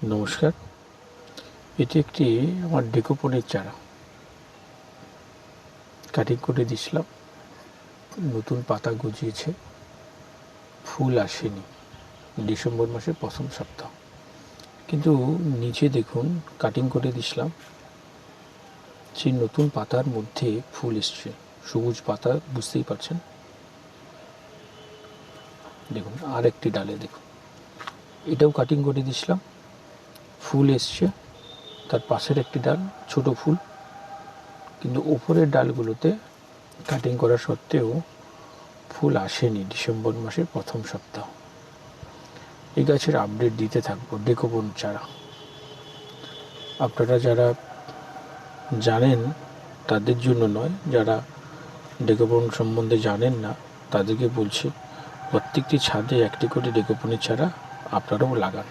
নমস্কার। এটি একটি আমার ডেকোপনের চারা। কাটিং করে দিয়েছিলাম, নতুন পাতা গজিয়েছে, ফুল আসেনি। ডিসেম্বর মাসের প্রথম সপ্তাহ। কিন্তু নিচে দেখুন, কাটিং করে দিয়েছিলাম, সেই নতুন পাতার মধ্যে ফুল এসছে। সবুজ পাতা, বুঝতেই পারছেন। দেখুন আর একটি ডালে দেখুন, এটাও কাটিং করে দিয়েছিলাম, ফুল এসছে। তার পাশের একটি ডাল, ছোট ফুল, কিন্তু ওপরের ডালগুলোতে কাটিং করা সত্ত্বেও ফুল আসেনি। ডিসেম্বর মাসের প্রথম সপ্তাহ। এই গাছের আপডেট দিতে থাকবো। ডেকোপন চারা আপনারা যারা জানেন তাদের জন্য নয়, যারা ডেকোপন সম্বন্ধে জানেন না তাদেরকে বলছি, প্রত্যেকটি ছাদে একটি করে ডেকোপনের চারা আপনারাও লাগান।